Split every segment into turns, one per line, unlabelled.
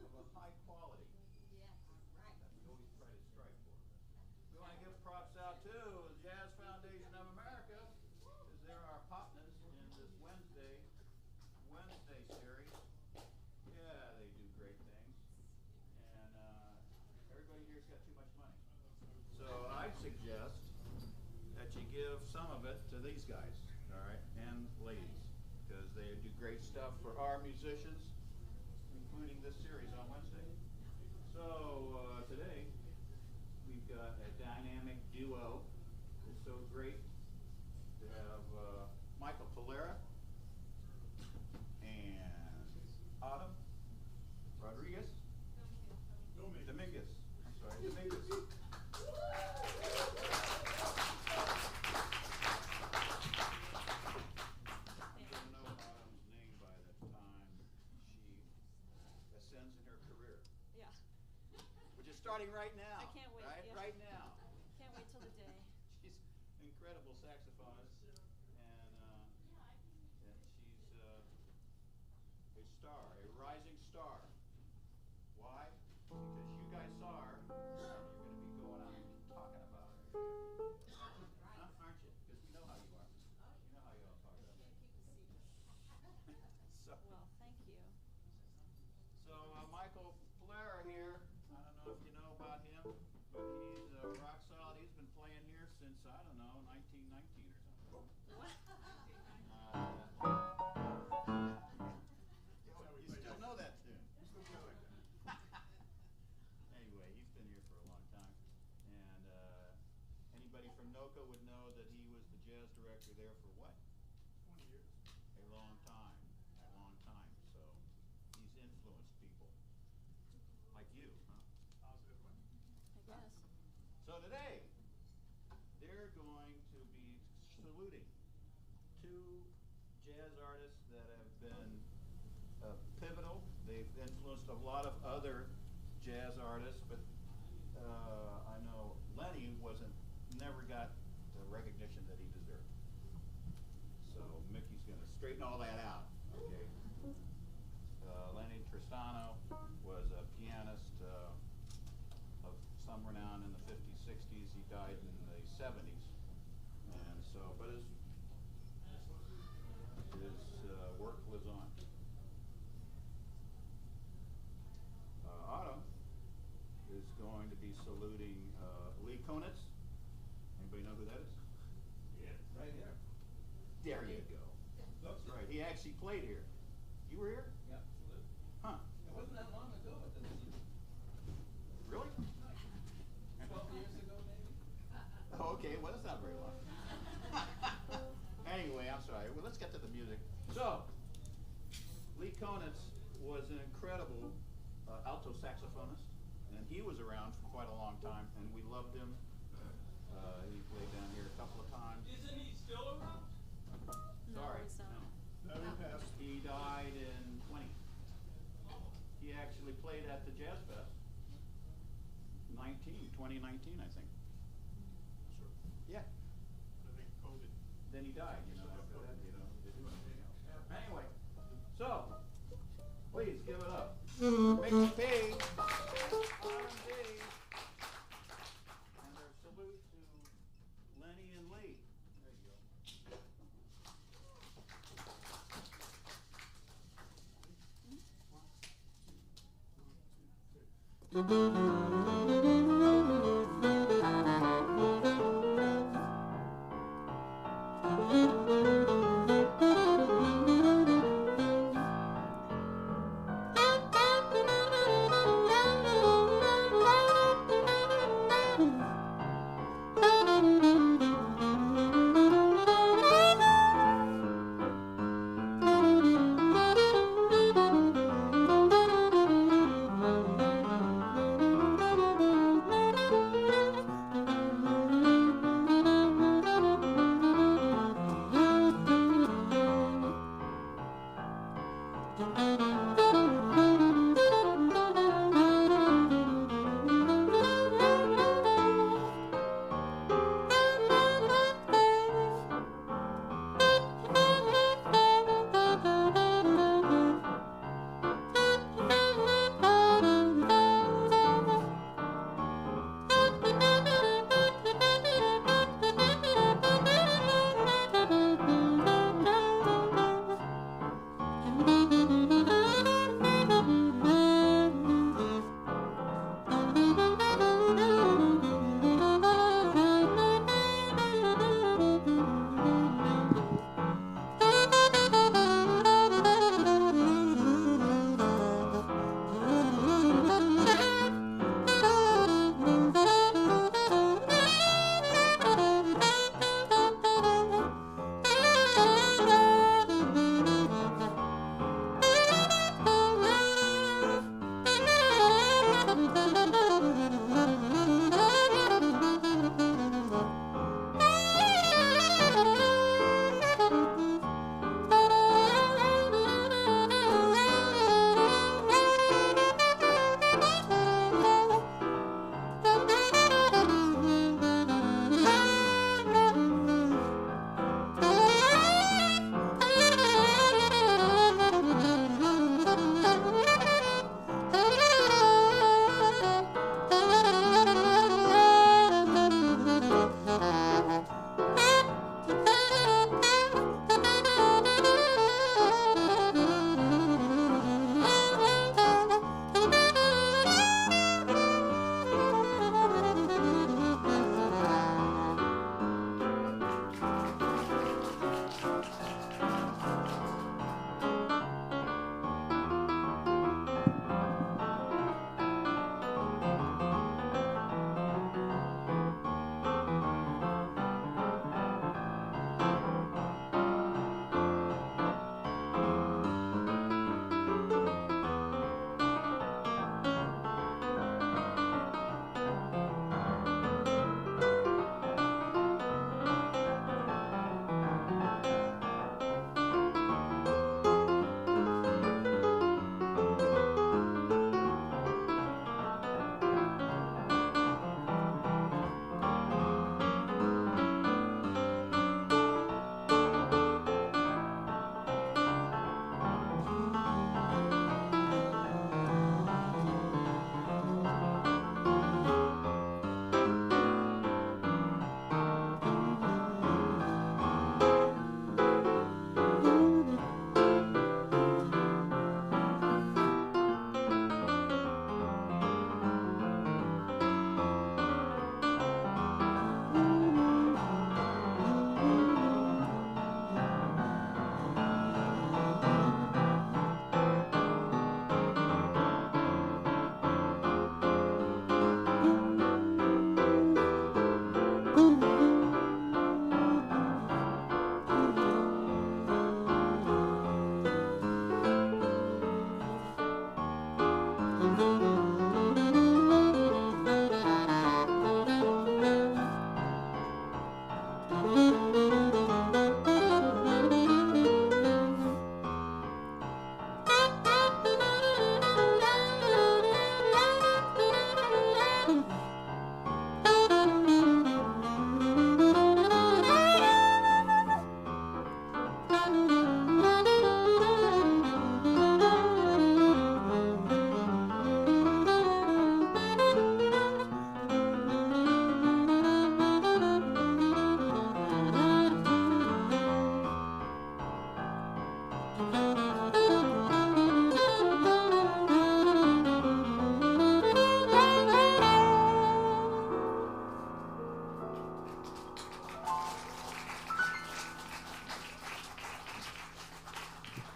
of a high quality that we always try to strive for. We want to give props out to the Jazz Foundation of America, because they're our partners in this Wednesday series. Yeah, they do great things, and everybody here's got too much money. So I suggest that you give some of it to these guys, all right, and ladies, because they do great stuff for our musicians, including this series on Wednesday. So today we've got a dynamic duo. It's so great to have Michael Pellera and Autumn Rodriguez. Dominguez. I'm sorry, Dominguez. Starting right now.
I can't wait.
Right,
yeah.
right now.
Can't wait till the day.
She's an incredible saxophonist, and she's a star, a rising star. Why? Because you guys saw her, and you're going to be going out and talking about her. Huh? Aren't you? Because we know how you are. You know how you all talk about her. So,
Well, thank you.
So Michael Pellera here. I don't know if you know about him, but he's rock solid. He's been playing here since, I don't know, 1919 or something.
What?
You still know that tune. Anyway, he's been here for a long time. And anybody from NOCCA would know that he was the jazz director there for what?
20 years.
A long time. A long time. So he's influenced people. Like you, huh?
Positive one.
I guess.
So today, they're going to be saluting two jazz artists that have been pivotal. They've influenced a lot of other jazz artists, but I know Lennie never got the recognition that he deserved. So Mickey's going to straighten all that out, okay? Lennie Tristano was a pianist of some renown in the 50s, 60s. He died in the 70s, and so, but his work lives on. Autumn is going to be saluting Lee Konitz. Anybody know who that is?
Yeah.
Right here. There you go. That's right. He actually played here. You were here?
Yeah, absolutely.
Huh.
It wasn't that long ago, it doesn't seem.
Really?
12 years ago, maybe?
Oh, okay. Well, that's not very long. Anyway, I'm sorry. Well, let's get to the music. So, Lee Konitz was an incredible alto saxophonist, and he was around for quite a long time, and we loved him. He played down here a couple of times.
Isn't he still around?
Sorry.
No, he's not.
No.
No, he passed.
He died in 20. He actually played at the Jazz Fest 2019, I think.
Sure.
Yeah.
I think COVID.
Then he died, after that, he didn't do anything else. Anyway, so, please give it up. Mickey P, Autumn D, and their salute to Lennie and Lee. There you go.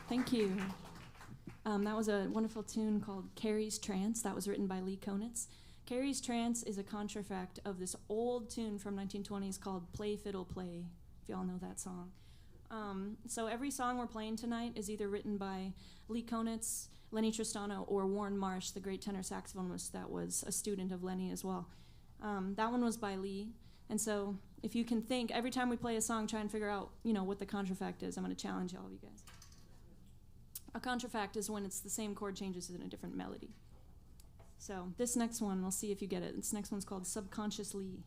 Thank you. That was a wonderful tune called Carrie's Trance. That was written by Lee Konitz. Carrie's Trance is a contrafact of this old tune from 1920s called Play Fiddle Play, if y'all know that song. So every song we're playing tonight is either written by Lee Konitz, Lennie Tristano, or Warren Marsh, the great tenor saxophonist that was a student of Lennie as well. That one was by Lee. And so if you can think, every time we play a song, try and figure out, what the contrafact is. I'm going to challenge all of you guys. A contrafact is when it's the same chord changes in a different melody. So this next one, we'll see if you get it. This next one's called Subconsciously.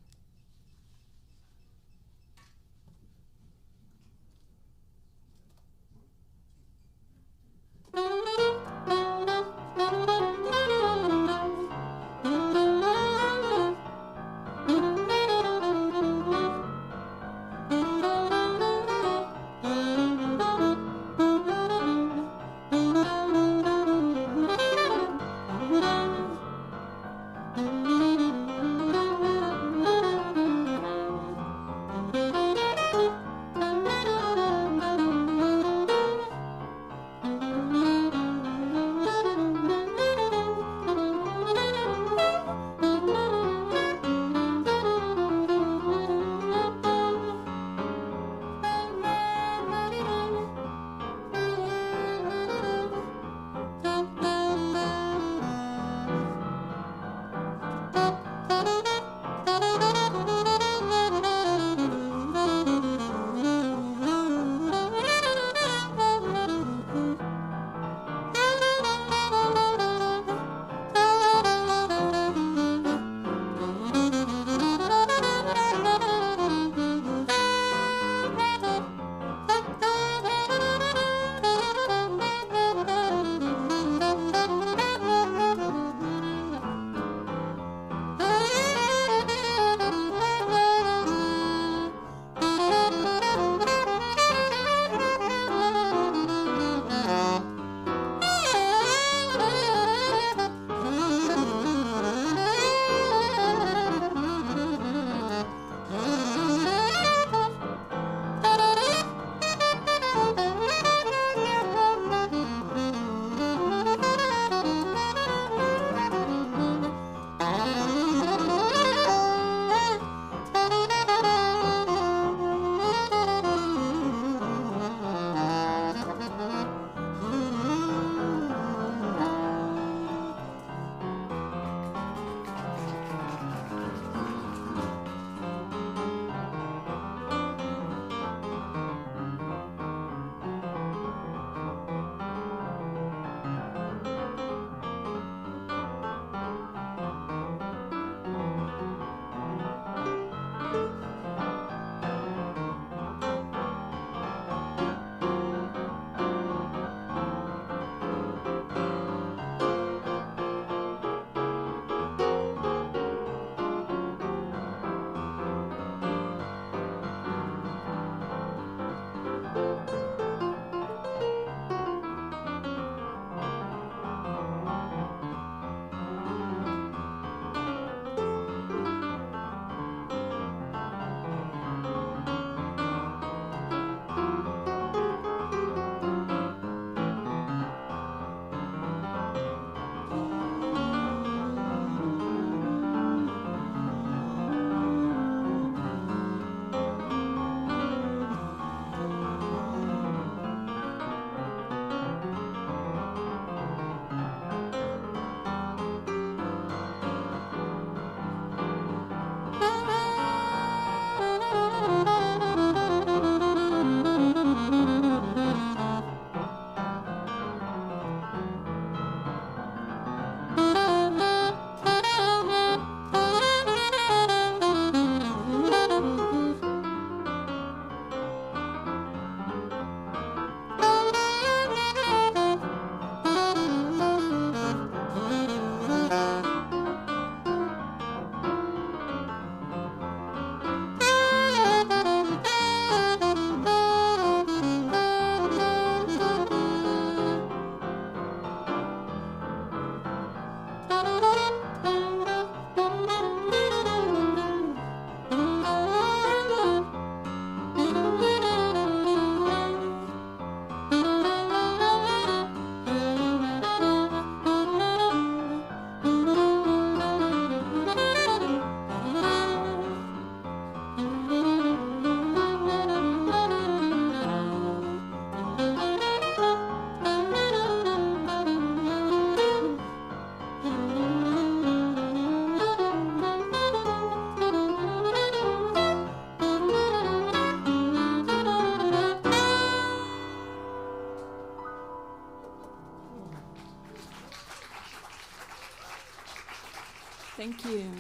Thank you.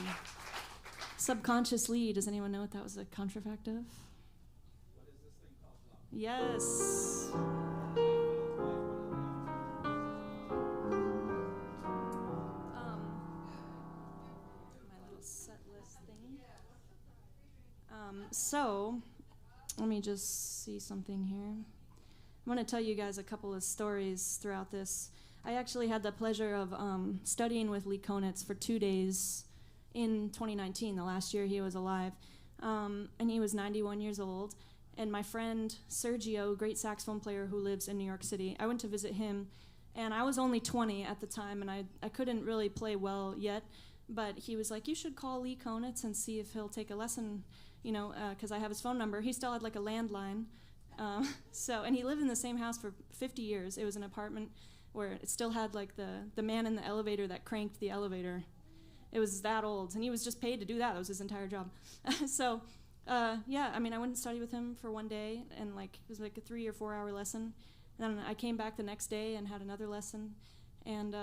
Subconscious Lee. Does anyone know what that was a contrafact of?
What is this thing called? Love?
Yes. My little set list thing. So, let me just see something here. I'm going to tell you guys a couple of stories throughout this. I actually had the pleasure of studying with Lee Konitz for 2 days in 2019, the last year he was alive. And he was 91 years old. And my friend Sergio, great saxophone player who lives in New York City, I went to visit him. And I was only 20 at the time, and I couldn't really play well yet. But he was like, you should call Lee Konitz and see if he'll take a lesson, because I have his phone number. He still had like a landline. And he lived in the same house for 50 years. It was an apartment where it still had like the man in the elevator that cranked the elevator. It was that old, and he was just paid to do that. That was his entire job. I went and studied with him for 1 day, and it was like a 3 or 4 hour lesson. And then I came back the next day and had another lesson. And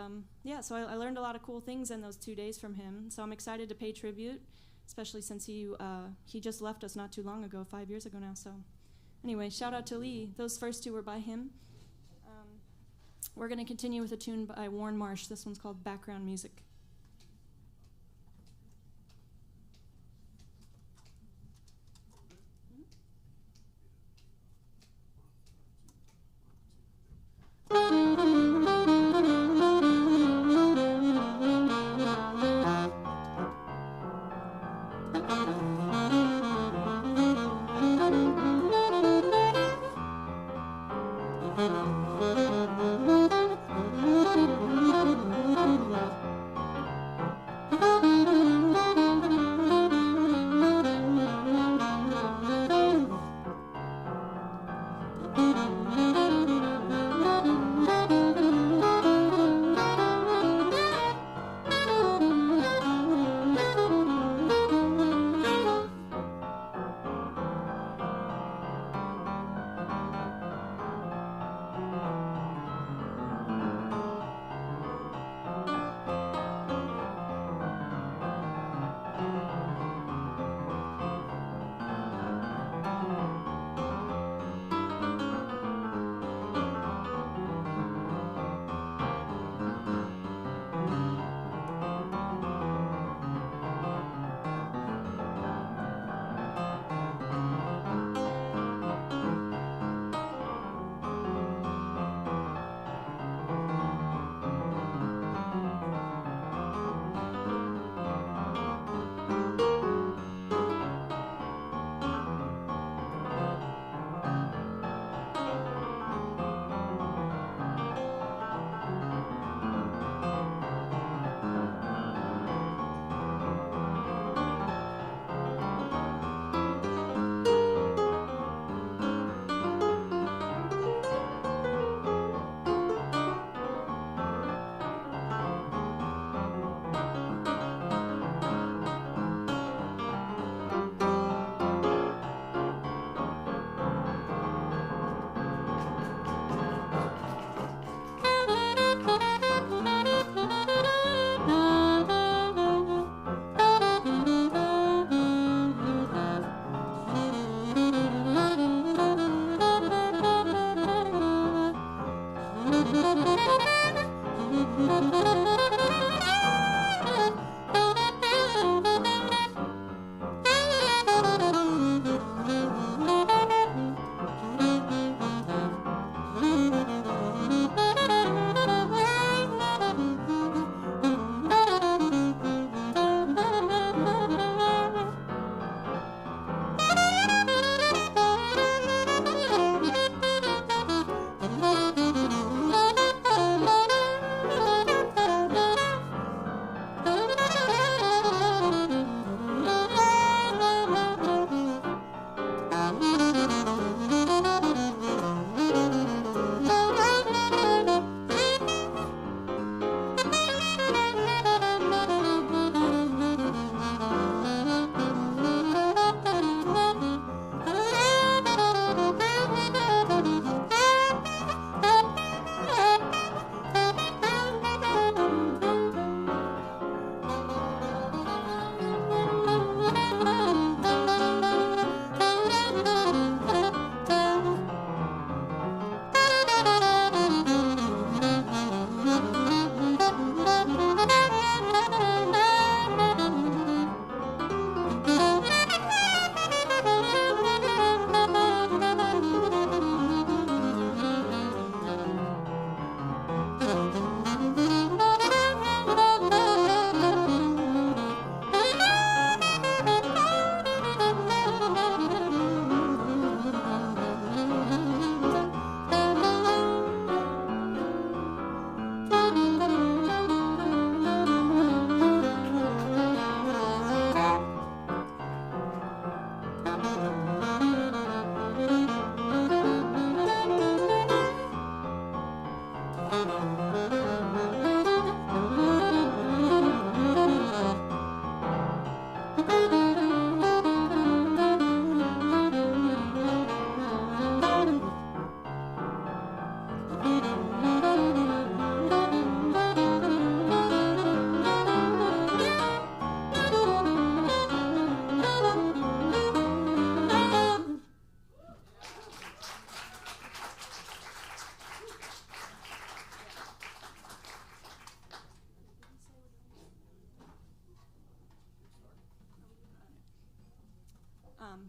so I learned a lot of cool things in those 2 days from him. So I'm excited to pay tribute, especially since he just left us not too long ago, 5 years ago now. So anyway, shout out to Lee. Those first two were by him. We're going to continue with a tune by Warren Marsh. This one's called Background Music.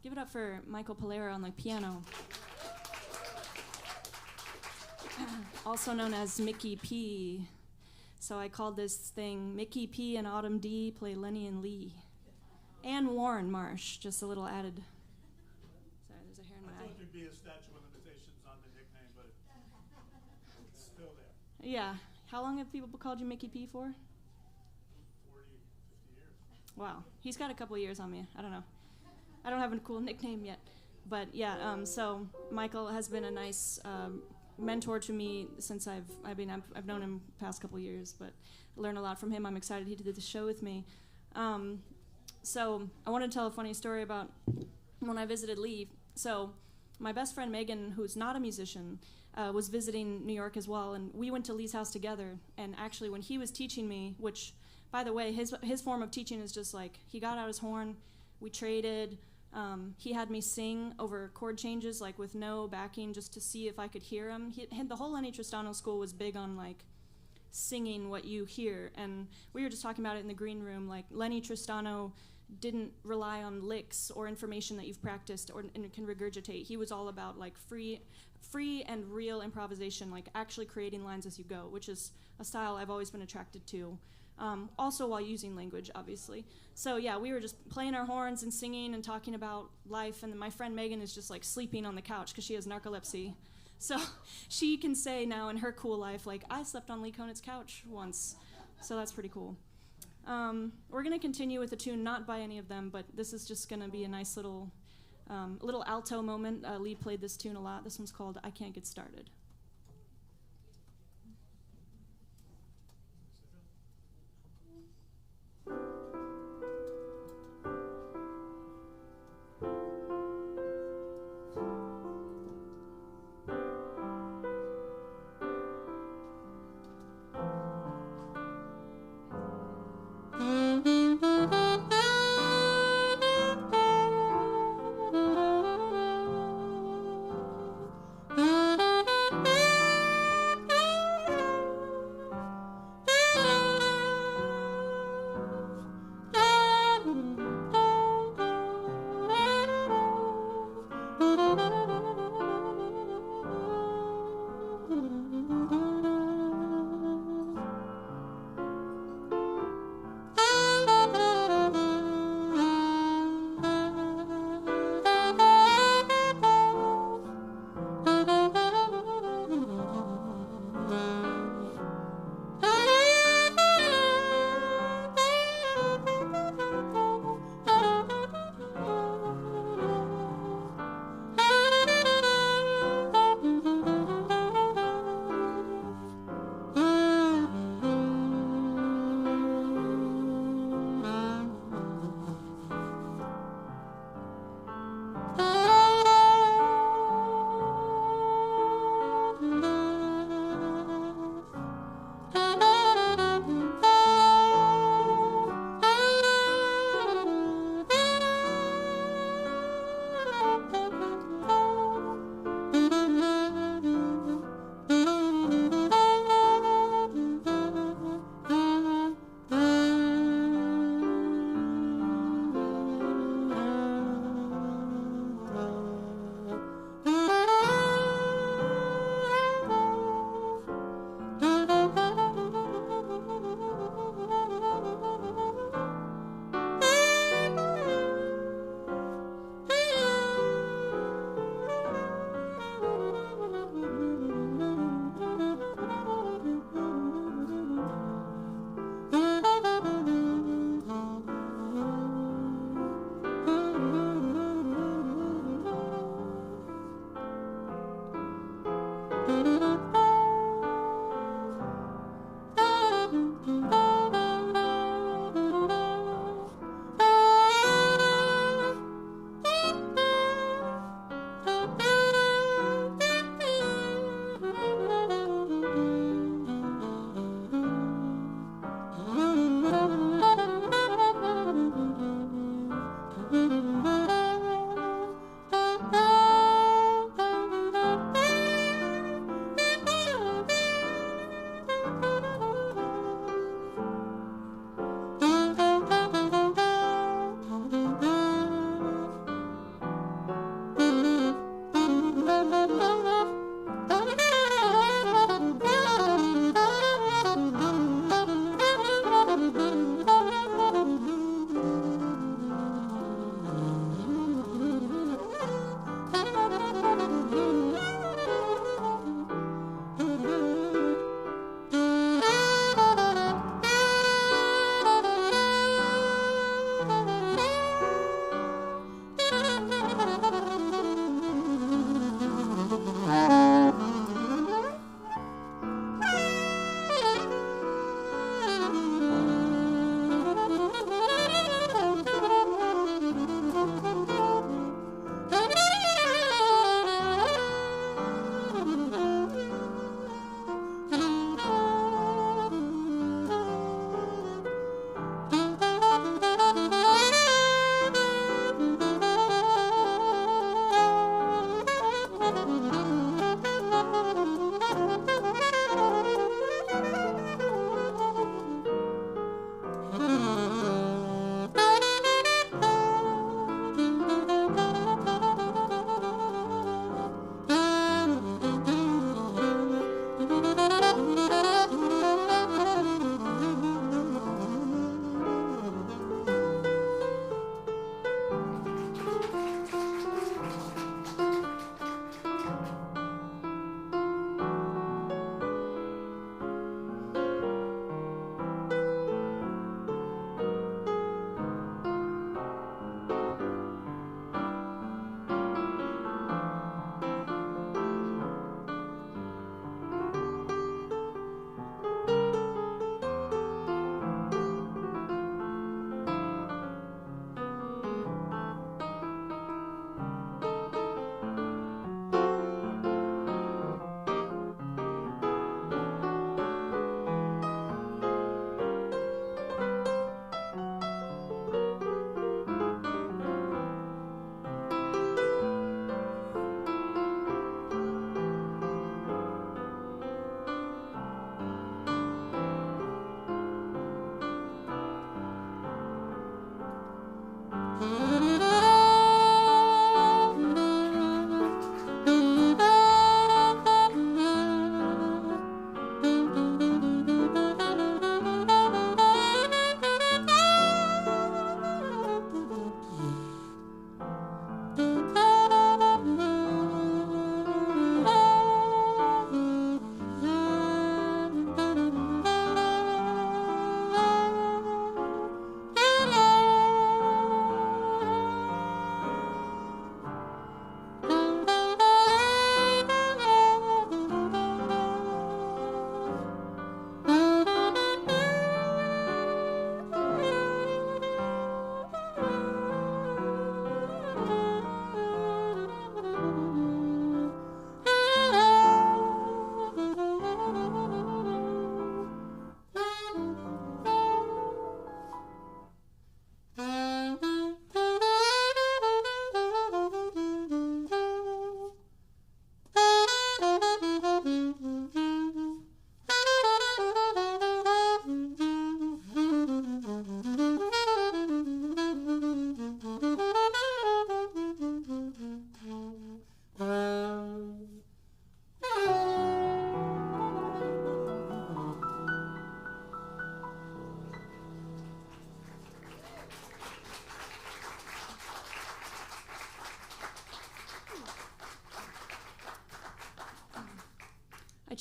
Give it up for Michael Pellera on the piano. Also known as Mickey P. So I called this thing Mickey P and Autumn D play Lennie and Lee. And Warren Marsh, just a little added. Sorry, there's a hair in my
I
eye.
thought there'd be a statute of limitations on the nickname, but it's still there.
Yeah. How long have people called you Mickey P for?
40, 50 years.
Wow. He's got a couple years on me. I don't know. I don't have a cool nickname yet. But yeah, so Michael has been a nice mentor to me since I've known him past couple years, but I learned a lot from him. I'm excited he did the show with me. So I want to tell a funny story about when I visited Lee. So my best friend Megan, who's not a musician, was visiting New York as well, and we went to Lee's house together. And actually, when he was teaching me, which, by the way, his form of teaching is just like, he got out his horn, we traded, he had me sing over chord changes, like with no backing, just to see if I could hear him. The whole Lennie Tristano school was big on like singing what you hear, and we were just talking about it in the green room. Like Lennie Tristano didn't rely on licks or information that you've practiced and can regurgitate. He was all about like free and real improvisation, like actually creating lines as you go, which is a style I've always been attracted to. Also while using language, obviously. So yeah, we were just playing our horns and singing and talking about life, and my friend Megan is just like sleeping on the couch because she has narcolepsy. So she can say now in her cool life, like, I slept on Lee Konitz's couch once. So that's pretty cool. We're gonna continue with a tune not by any of them, but this is just gonna be a nice little alto moment. Lee played this tune a lot. This one's called I Can't Get Started.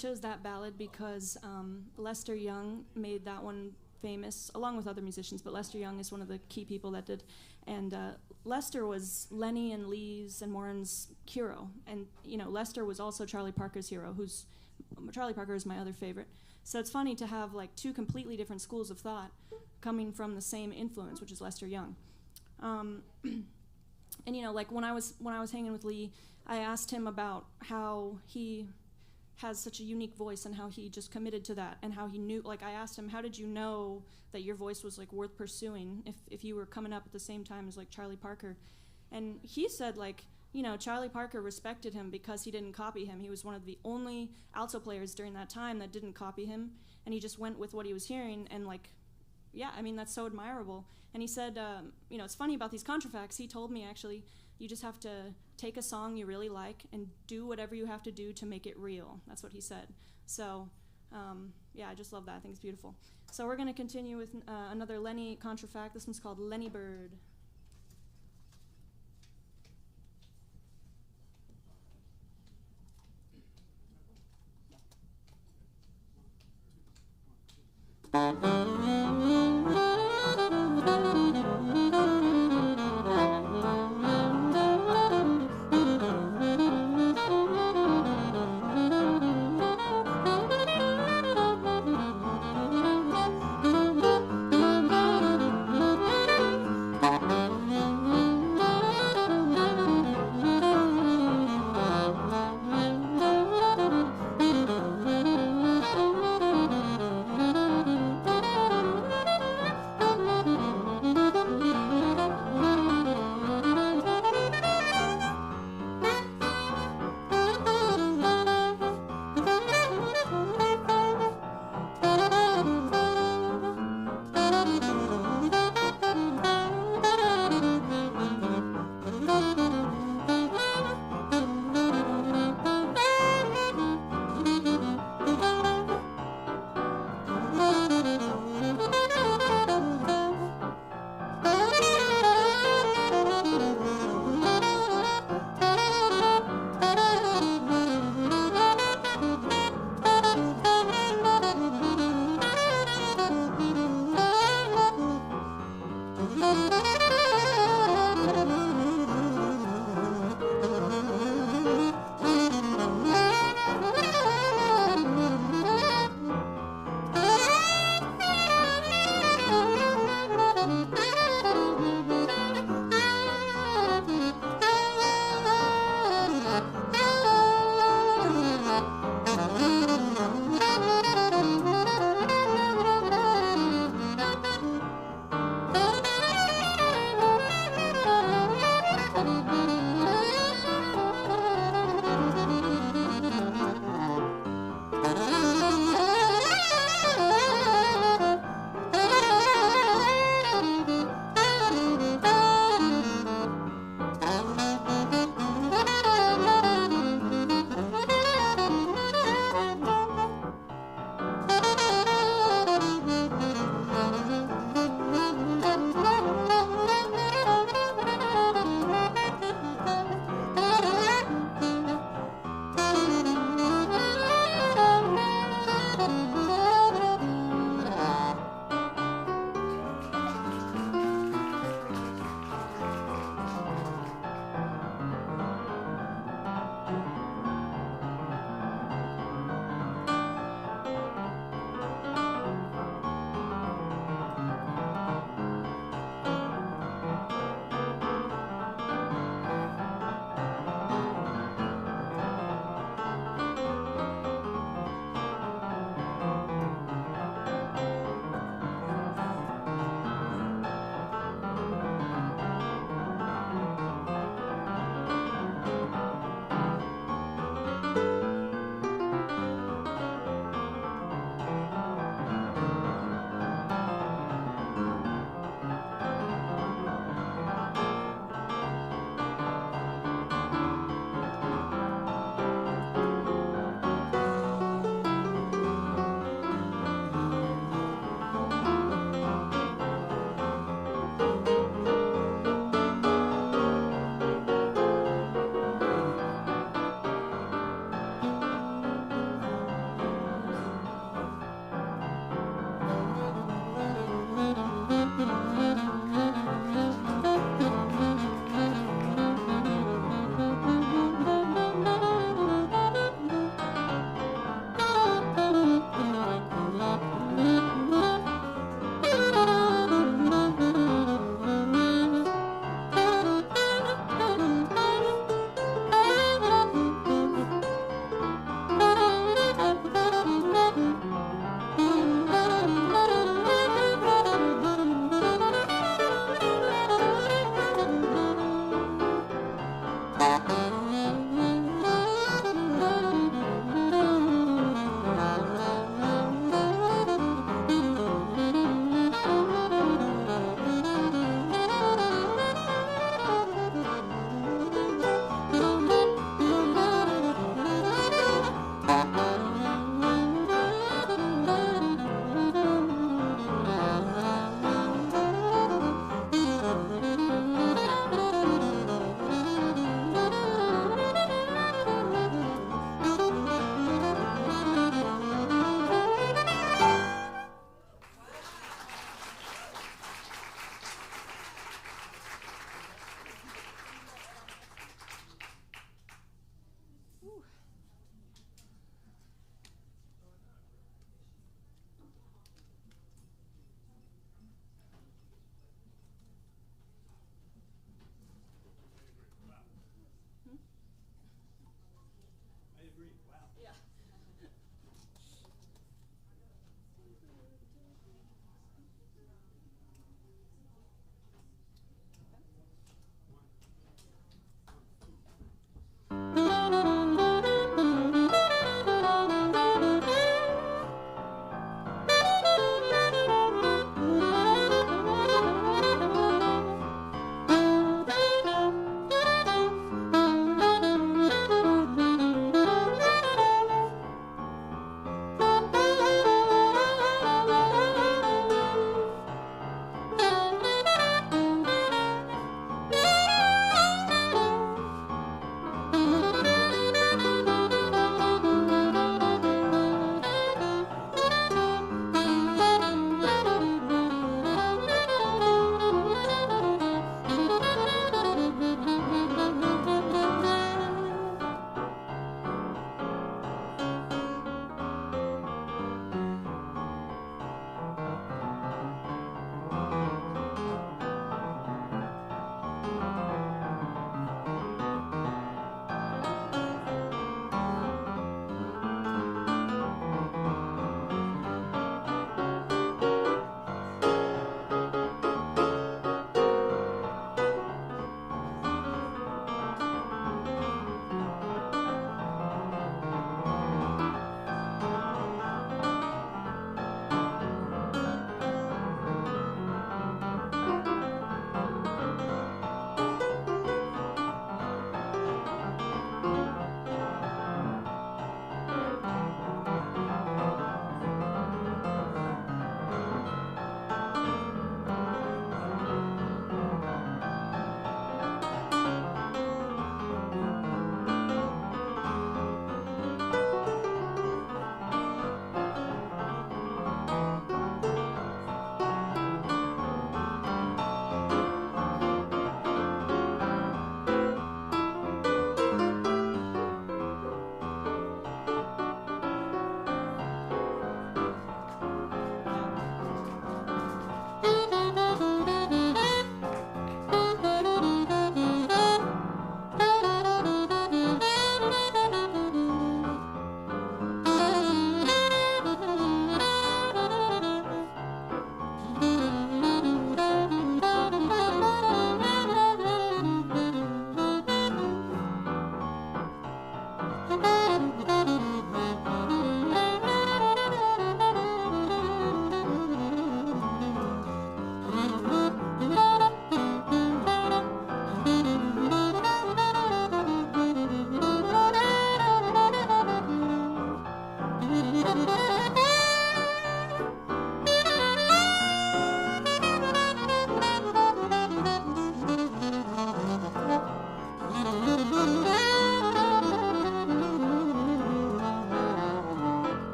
chose that ballad because Lester Young made that one famous, along with other musicians, but Lester Young is one of the key people that did. And Lester was Lennie and Lee's and Warren's hero. And, you know, Lester was also Charlie Parker's hero, Charlie Parker is my other favorite. So it's funny to have like two completely different schools of thought coming from the same influence, which is Lester Young. And you know, like when I was hanging with Lee, I asked him about how he has such a unique voice and how he just committed to that, and how he knew, like I asked him, how did you know that your voice was like worth pursuing if you were coming up at the same time as like Charlie Parker? And he said, like, you know, Charlie Parker respected him because he didn't copy him. He was one of the only alto players during that time that didn't copy him, and he just went with what he was hearing, and like, yeah, I mean, that's so admirable. And he said, you know, it's funny about these contrafacts, he told me actually, you just have to take a song you really like and do whatever you have to do to make it real. That's what he said. So, yeah, I just love that. I think it's beautiful. So we're going to continue with another Lennie contrafact. This one's called Lennie Bird.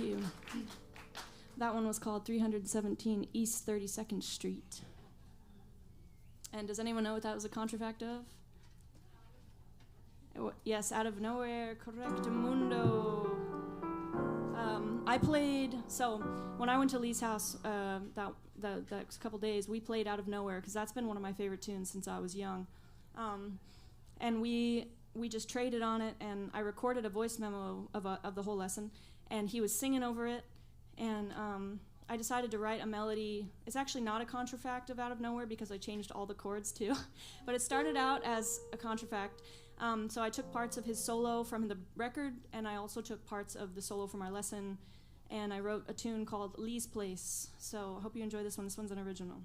you. That one was called 317 East 32nd Street. And does anyone know what that was a contrafact of? Yes, Out of Nowhere, correctamundo. I played, so when I went to Lee's house that couple days, we played Out of Nowhere, because that's been one of my favorite tunes since I was young. And we just traded on it, and I recorded a voice memo of the whole lesson, and he was singing over it, and I decided to write a melody. It's actually not a contrafact of Out of Nowhere because I changed all the chords too, but it started out as a contrafact. So I took parts of his solo from the record, and I also took parts of the solo from our lesson, and I wrote a tune called Lee's Place. So I hope you enjoy this one. This one's an original.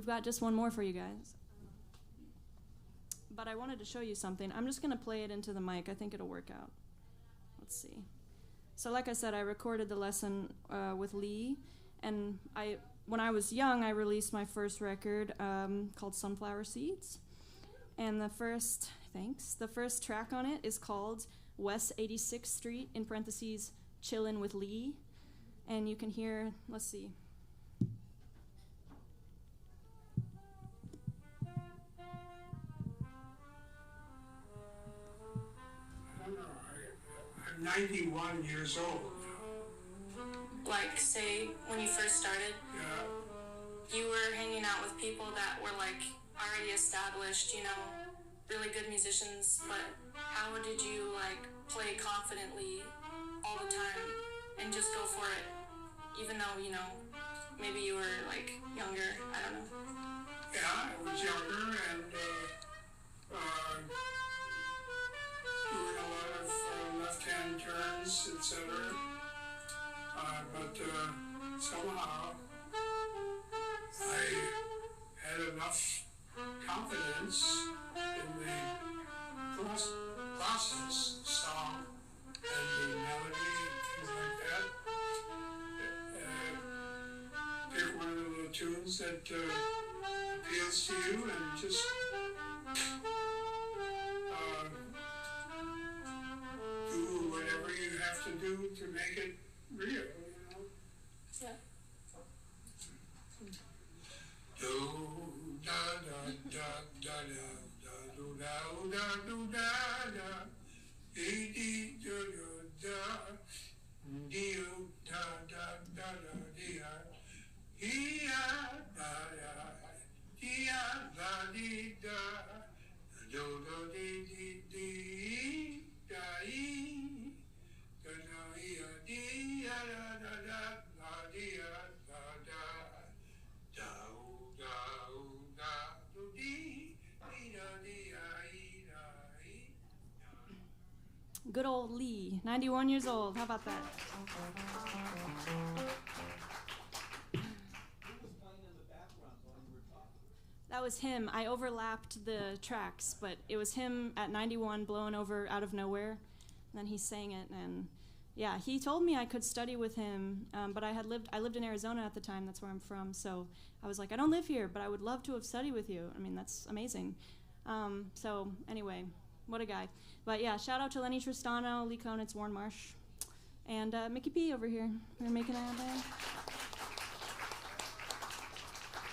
we've got just one more for you guys. But I wanted to show you something. I'm just going to play it into the mic. I think it'll work out. Let's see. So like I said, I recorded the lesson with Lee, and when I was young, I released my first record called Sunflower Seeds. And the first track on it is called West 86th Street, in parentheses, Chillin' with Lee. And you can hear, let's see.
I'm 91 years old.
Like, say, when you first started,
Yeah.
you were hanging out with people that were, like, already established, you know, really good musicians, but how did you, like, play confidently all the time and just go for it, even though, you know, maybe you were, like, younger, I don't know.
Yeah, I was younger and doing a lot of left-hand turns, etc. But somehow I had enough confidence in the process, song, and the melody and things like that. Pick one of the tunes that appeals to you and just do whatever you have to do to make it real, you know?
Yeah.
Do da da da da da do da da do da da dee dee do do da dee da da da da dee dee da da dee da dee da do do dee dee dee da dee da da dee da da da da dee da da da da da do dee da dee da.
Good old Lee, 91 years old. How about that?
Who was playing in the background while you were talking?
That was him. I overlapped the tracks, but it was him at 91 blowing over out of nowhere. And then he sang it, and yeah, he told me I could study with him, but I lived in Arizona at the time. That's where I'm from. So I was like, I don't live here, but I would love to have studied with you. I mean, that's amazing. So anyway, what a guy. But yeah, shout out to Lennie Tristano, Lee Konitz, Warren Marsh, and Mickey P over here. We're making a band.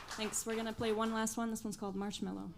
Thanks. We're gonna play one last one. This one's called Marshmallow.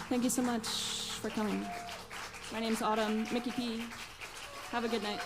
Thank you so much for coming. My name's Autumn, Mickey P. Have a good night.